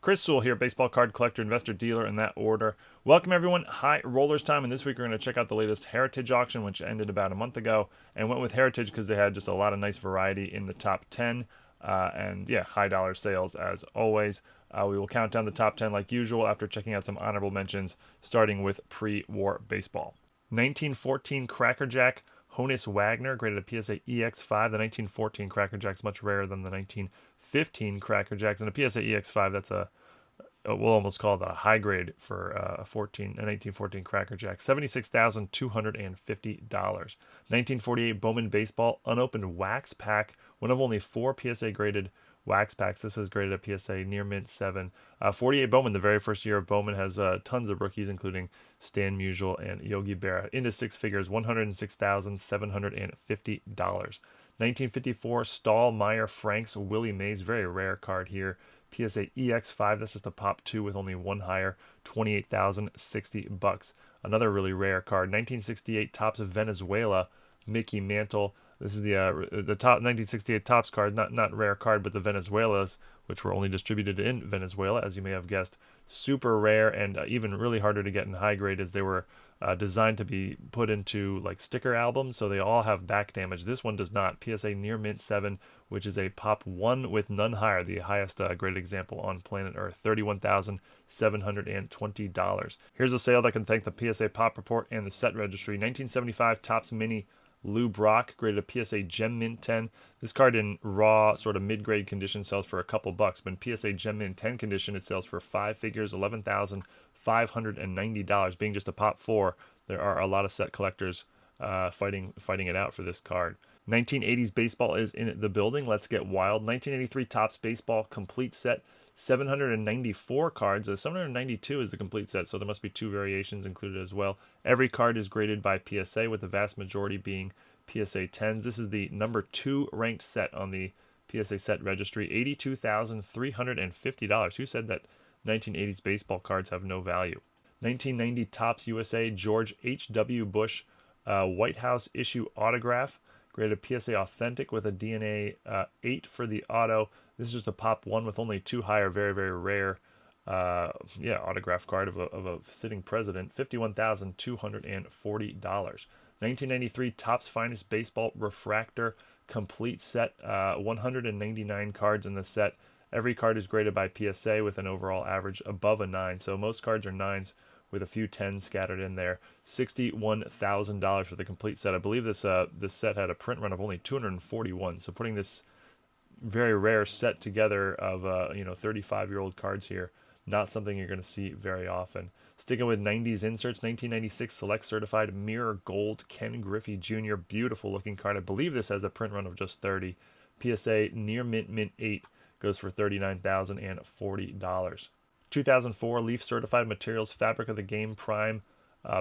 Chris Sewall here, baseball card collector, investor, dealer, in that order. Welcome everyone. High rollers time, and this week we're going to check out the latest Heritage auction, which ended about a month ago, and went with Heritage because they had just a lot of nice variety in the top 10, and yeah, high dollar sales as always. We will count down the top 10 like usual after checking out some honorable mentions, starting with pre-war baseball. 1914 Cracker Jack, Honus Wagner, graded a PSA EX5. The 1914 Cracker Jack's much rarer than the 1915 Cracker Jacks, and a PSA EX5, that's we'll almost call that a high grade for a 1914 Cracker Jack. $76,250. 1948 Bowman Baseball, unopened wax pack, one of only 4 PSA graded wax packs. This is graded a PSA near mint 7. 48 Bowman, the very first year of Bowman, has tons of rookies, including Stan Musial and Yogi Berra. Into six figures, $106,750. 1954 Stahlmeyer Franks Willie Mays, very rare card here. PSA EX5, that's just a pop 2 with only one higher, $28,060. Another really rare card. 1968 Topps Venezuela, Mickey Mantle. This is the top 1968 Topps card, not rare card, but the Venezuelas, which were only distributed in Venezuela, as you may have guessed. Super rare and even really harder to get in high grade, as they were designed to be put into like sticker albums, so they all have back damage. This one does not. PSA near mint 7, which is a pop 1 with none higher, the highest graded example on planet Earth. $31,720. Here's a sale that can thank the PSA Pop Report and the set registry. 1975 Topps Mini Lou Brock, graded a PSA Gem Mint 10. This card in raw, sort of mid-grade condition sells for a couple bucks, but in PSA Gem Mint 10 condition, it sells for 5 figures, $11,590. Being just a pop 4, there are a lot of set collectors fighting it out for this card. 1980s baseball is in the building. Let's get wild. 1983 Topps Baseball complete set, 794 cards. 792 is the complete set, so there must be 2 variations included as well. Every card is graded by PSA, with the vast majority being PSA 10s. This is the number 2 ranked set on the PSA set registry, $82,350. Who said that 1980s baseball cards have no value? 1990 Topps USA George H.W. Bush White House issue autograph, graded PSA authentic with a DNA 8 for the auto. This is just a pop 1 with only 2 higher, very, very rare autograph card of a sitting president. $51,240. 1993 Topps Finest Baseball refractor complete set, 199 cards in the set. Every card is graded by PSA with an overall average above a 9, so most cards are 9s with a few 10s scattered in there. $61,000 for the complete set. I believe this set had a print run of only 241, so putting this very rare set together of 35-year-old cards here, not something you're going to see very often. Sticking with 90s inserts, 1996 Select Certified Mirror Gold Ken Griffey Jr. Beautiful looking card. I believe this has a print run of just 30. PSA near mint 8 goes for $39,040. 2004 Leaf Certified Materials Fabric of the Game Prime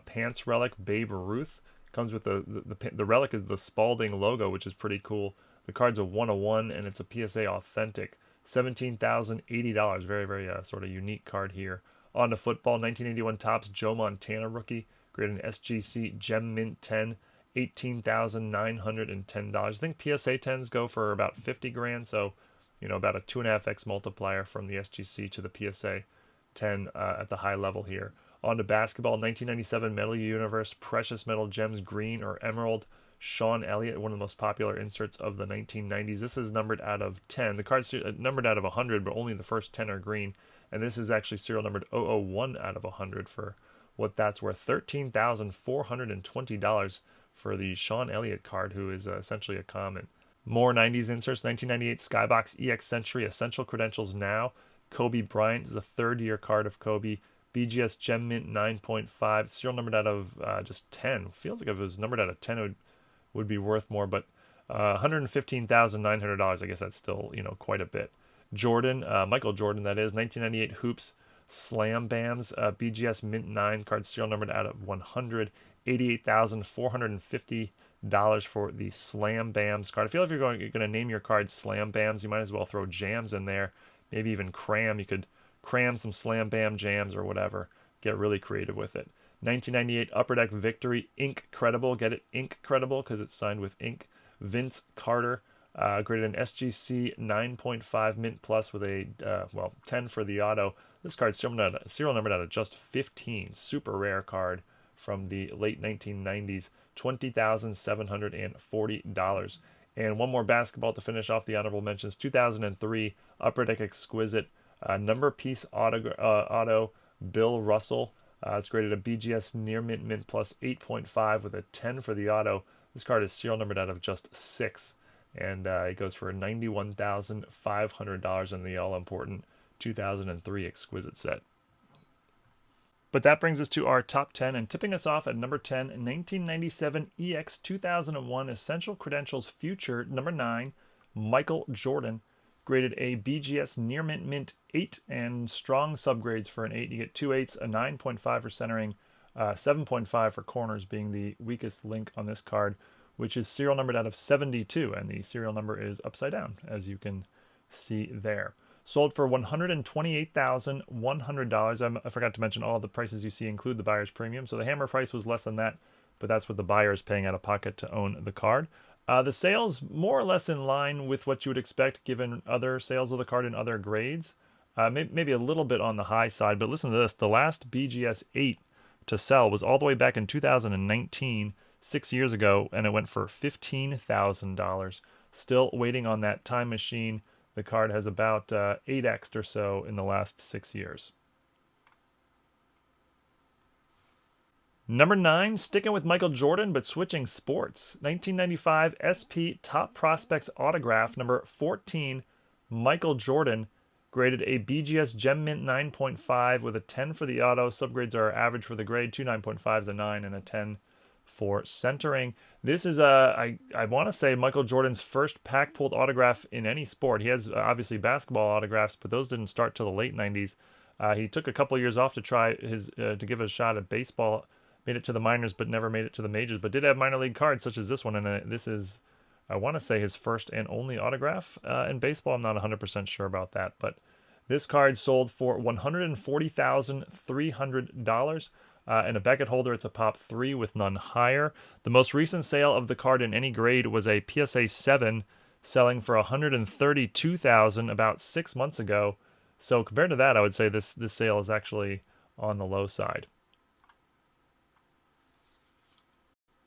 Pants Relic Babe Ruth. Comes with the relic is the Spalding logo, which is pretty cool. The card's a 101 and it's a PSA authentic. $17,080. Very, very sort of unique card here. On to football. 1981 Topps Joe Montana rookie, graded an SGC Gem Mint 10. $18,910. I think PSA 10s go for about 50 grand, so about a 2.5x multiplier from the SGC to the PSA 10 at the high level here. On to basketball. 1997 Metal Universe Precious Metal Gems Green or Emerald Sean Elliott, one of the most popular inserts of the 1990s. This is numbered out of 10. The card's numbered out of 100, but only the first 10 are green. And this is actually serial numbered 001 out of 100 for what that's worth. $13,420 for the Sean Elliott card, who is essentially a common. More 90s inserts. 1998 Skybox EX Century Essential Credentials Now. Kobe Bryant is the third-year card of Kobe. BGS Gem Mint 9.5. Serial numbered out of just 10. Feels like if it was numbered out of 10, it would be worth more, but $115,900. I guess that's still quite a bit. Jordan, Michael Jordan, that is. 1998 Hoops Slam Bams BGS Mint 9 card, serial numbered out of 100. $88,450 for the Slam Bams card. I feel if you're going to name your card Slam Bams, you might as well throw jams in there. Maybe even cram. You could cram some Slam Bam jams or whatever. Get really creative with it. 1998 Upper Deck Victory Ink Credible. Get it Ink Credible because it's signed with ink. Vince Carter Graded an SGC 9.5 Mint Plus with a, 10 for the auto. This card's serial numbered out of just 15. Super rare card from the late 1990s. $20,740. And one more basketball to finish off the honorable mentions. 2003 Upper Deck Exquisite number piece auto Bill Russell. It's graded a BGS near mint plus 8.5 with a 10 for the auto. This card is serial numbered out of just 6. And it goes for $91,500 in the all-important 2003 Exquisite set. But that brings us to our top 10, and tipping us off at number 10, 1997 EX 2001 Essential Credentials Future, number 9, Michael Jordan. Graded a BGS near mint 8 and strong subgrades for an 8. You get 2 8s, a 9.5 for centering, 7.5 for corners being the weakest link on this card, which is serial numbered out of 72, and the serial number is upside down, as you can see there. Sold for $128,100. I forgot to mention all of the prices you see include the buyer's premium, so the hammer price was less than that, but that's what the buyer is paying out of pocket to own the card. The sales more or less in line with what you would expect given other sales of the card in other grades. Maybe a little bit on the high side, but listen to this. The last BGS 8 to sell was all the way back in 2019, 6 years ago, and it went for $15,000. Still waiting on that time machine. The card has about 8x'd or so in the last 6 years. Number 9, sticking with Michael Jordan, but switching sports. 1995 SP Top Prospects Autograph, number 14, Michael Jordan. Graded a BGS Gem Mint 9.5 with a 10 for the auto. Subgrades are average for the grade, 2 9.5s, a 9, and a 10 for centering. This is, I want to say, Michael Jordan's first pack-pulled autograph in any sport. He has, obviously, basketball autographs, but those didn't start till the late 90s. He took a couple years off to try to give it a shot at baseball. Made it to the minors, but never made it to the majors, but did have minor league cards, such as this one, and this is, I want to say, his first and only autograph in baseball. I'm not 100% sure about that, but this card sold for $140,300. And a Beckett holder, it's a pop 3 with none higher. The most recent sale of the card in any grade was a PSA 7 selling for $132,000 about 6 months ago. So compared to that, I would say this sale is actually on the low side.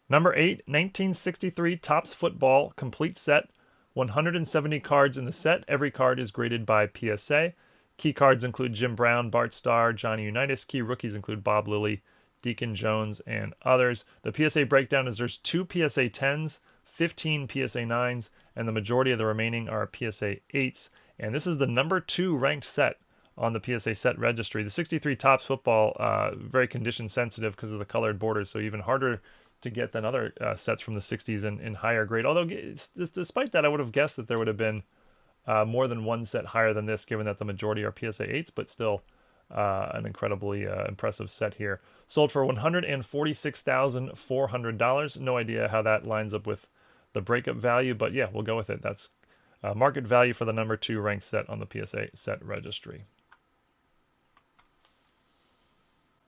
Number 8, 1963 Topps Football Complete Set. 170 cards in the set. Every card is graded by PSA. Key cards include Jim Brown, Bart Starr, Johnny Unitas. Key rookies include Bob Lilly, Deacon Jones, and others. The PSA breakdown is there's 2 PSA 10s, 15 PSA 9s, and the majority of the remaining are PSA 8s. And this is the number 2 ranked set on the PSA set registry. The 63 Topps Football, very condition sensitive because of the colored borders, so even harder to get than other sets from the 60s in higher grade. Although, despite that, I would have guessed that there would have been more than one set higher than this, given that the majority are PSA 8s, but still an incredibly impressive set here. Sold for $146,400. No idea how that lines up with the breakup value, but yeah, we'll go with it. That's market value for the number 2 ranked set on the PSA set registry.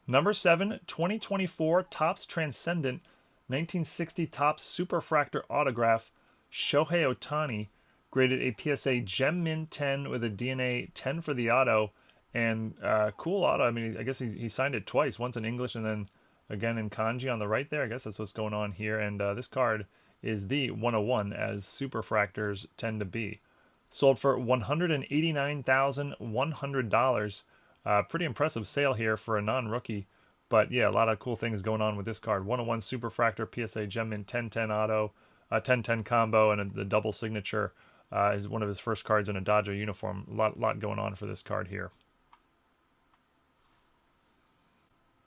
Number 7, 2024 Topps Transcendent 1960 Topps Superfractor Autograph, Shohei Ohtani. Graded a PSA Gem Mint 10 with a DNA 10 for the auto. And cool auto. I mean, I guess he signed it twice. Once in English and then again in kanji on the right there. I guess that's what's going on here. And this card is the 101, as superfractors tend to be. Sold for $189,100. Pretty impressive sale here for a non-rookie. But yeah, a lot of cool things going on with this card. 101 Superfractor, PSA Gem Mint 1010 auto, 1010 combo, and the double signature is one of his first cards in a Dodger uniform. A lot going on for this card here.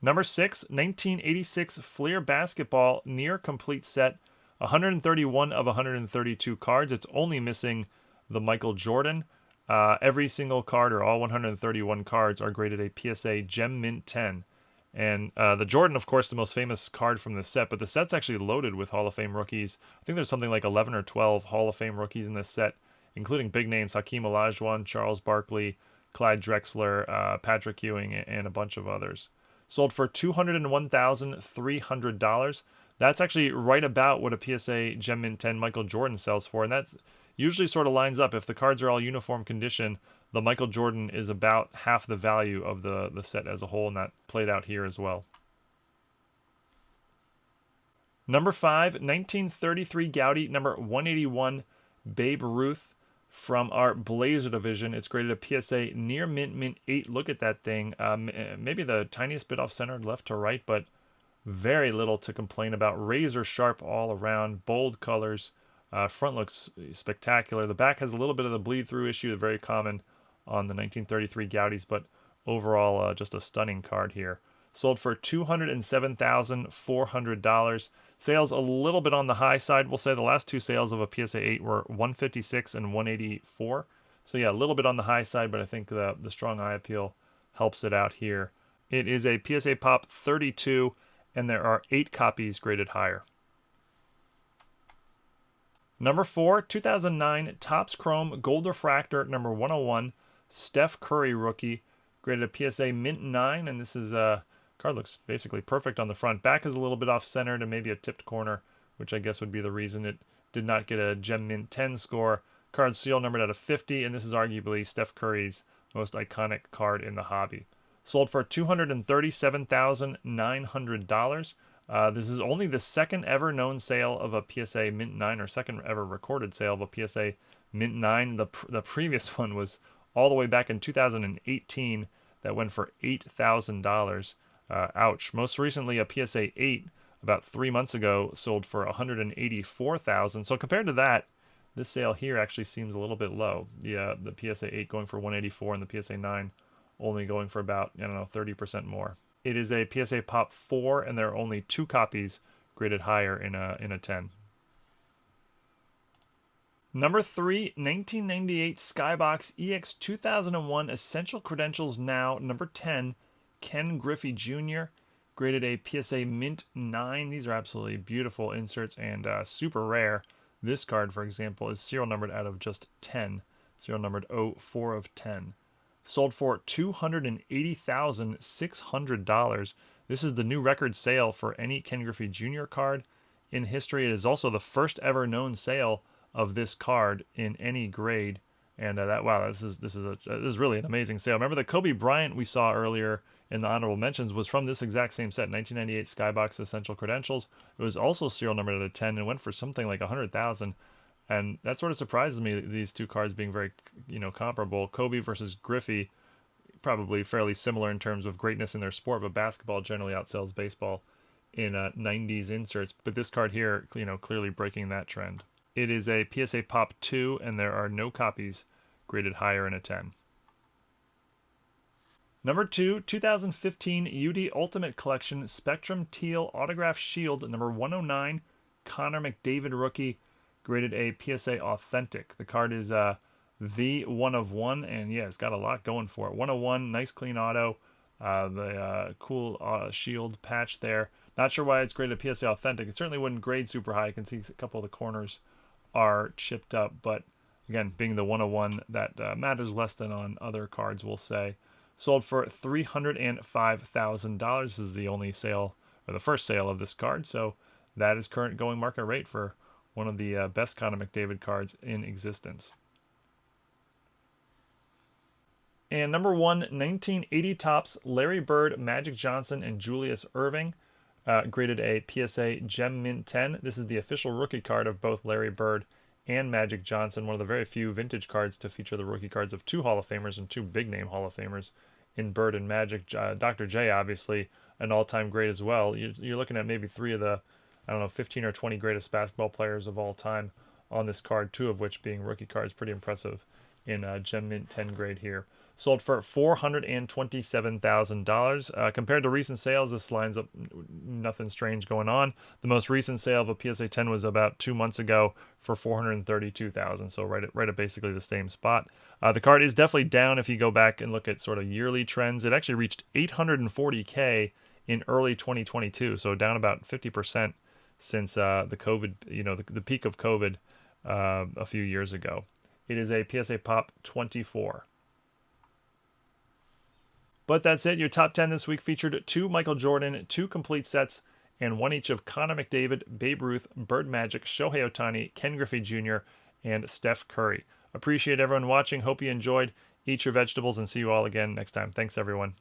Number 6, 1986 Fleer Basketball Near Complete Set. 131 of 132 cards. It's only missing the Michael Jordan. Every single card, or all 131 cards, are graded a PSA Gem Mint 10. And the Jordan, of course, the most famous card from the set, but the set's actually loaded with Hall of Fame rookies. I think there's something like 11 or 12 Hall of Fame rookies in this set, including big names, Hakeem Olajuwon, Charles Barkley, Clyde Drexler, Patrick Ewing, and a bunch of others. Sold for $201,300. That's actually right about what a PSA Gem Mint 10 Michael Jordan sells for, and that's, usually sort of lines up. If the cards are all uniform condition, the Michael Jordan is about half the value of the set as a whole, and that played out here as well. Number 5, 1933 Goudey, number 181, Babe Ruth from our Blazer division. It's graded a PSA near mint 8. Look at that thing. Maybe the tiniest bit off center left to right, but very little to complain about. Razor sharp all around, bold colors. Front looks spectacular. The back has a little bit of the bleed through issue, very common on the 1933 Goudeys, but overall just a stunning card here. Sold for $207,400. Sales a little bit on the high side. We'll say the last two sales of a PSA 8 were 156 and 184. So yeah, a little bit on the high side, but I think the strong eye appeal helps it out here. It is a PSA Pop 32, and there are 8 copies graded higher. Number 4, 2009 Topps Chrome Gold Refractor, number 101, Steph Curry rookie, graded a PSA mint 9, and this is card looks basically perfect on the front. Back is a little bit off-centered and maybe a tipped corner, which I guess would be the reason it did not get a Gem Mint 10 score. Card seal numbered out of 50, and this is arguably Steph Curry's most iconic card in the hobby. Sold for $237,900. This is only the second ever known sale of a PSA Mint 9, or second ever recorded sale of a PSA Mint 9. The previous one was all the way back in 2018 that went for $8,000. Ouch. Most recently, a PSA 8 about 3 months ago sold for $184,000. So compared to that, this sale here actually seems a little bit low. The PSA 8 going for $184 and the PSA 9 only going for about, 30% more. It is a PSA Pop 4, and there are only 2 copies graded higher in a 10. Number 3, 1998 Skybox EX 2001 Essential Credentials Now, number 10, Ken Griffey Jr., graded a PSA Mint 9. These are absolutely beautiful inserts and super rare. This card, for example, is serial numbered out of just 10. Serial numbered 04 of 10. Sold for $280,600. This is the new record sale for any Ken Griffey Jr. card in history. It is also the first ever known sale of this card in any grade. And this is really an amazing sale. Remember the Kobe Bryant we saw earlier in the honorable mentions was from this exact same set, 1998 Skybox Essential Credentials. It was also serial numbered out of 10 and went for something like $100,000. And that sort of surprises me, these two cards being very, comparable. Kobe versus Griffey, probably fairly similar in terms of greatness in their sport, but basketball generally outsells baseball in 90s inserts. But this card here, clearly breaking that trend. It is a PSA Pop 2, and there are no copies graded higher in a 10. Number 2, 2015 UD Ultimate Collection Spectrum Teal Autograph Shield, number 109, Connor McDavid rookie, graded a PSA Authentic. The card is the 1 of 1, and yeah, it's got a lot going for it. 101, nice clean auto, the cool shield patch there. Not sure why it's graded a PSA Authentic. It certainly wouldn't grade super high. You can see a couple of the corners are chipped up, but again, being the 101, that matters less than on other cards, we'll say. Sold for $305,000. This is the only sale, or the first sale of this card, so that is current going market rate for one of the best Connor McDavid cards in existence. And number 1, 1980 Topps Larry Bird, Magic Johnson, and Julius Erving, graded a PSA Gem Mint 10. This is the official rookie card of both Larry Bird and Magic Johnson, one of the very few vintage cards to feature the rookie cards of 2 Hall of Famers and 2 big-name Hall of Famers in Bird and Magic. Dr. J, obviously, an all-time great as well. You're looking at maybe 3 of the, 15 or 20 greatest basketball players of all time on this card, 2 of which being rookie cards. Pretty impressive in Gem Mint 10 grade here. Sold for $427,000. Compared to recent sales, this lines up nothing strange going on. The most recent sale of a PSA 10 was about 2 months ago for $432,000. So right at basically the same spot. The card is definitely down if you go back and look at sort of yearly trends. It actually reached $840K in early 2022. So down about 50% since the COVID, the peak of COVID a few years ago. It is a PSA Pop 24. But that's it. Your top 10 this week featured 2 Michael Jordan, 2 complete sets, and 1 each of Connor McDavid, Babe Ruth, Bird Magic, Shohei Ohtani, Ken Griffey Jr., and Steph Curry. Appreciate everyone watching. Hope you enjoyed. Eat your vegetables and see you all again next time. Thanks, everyone.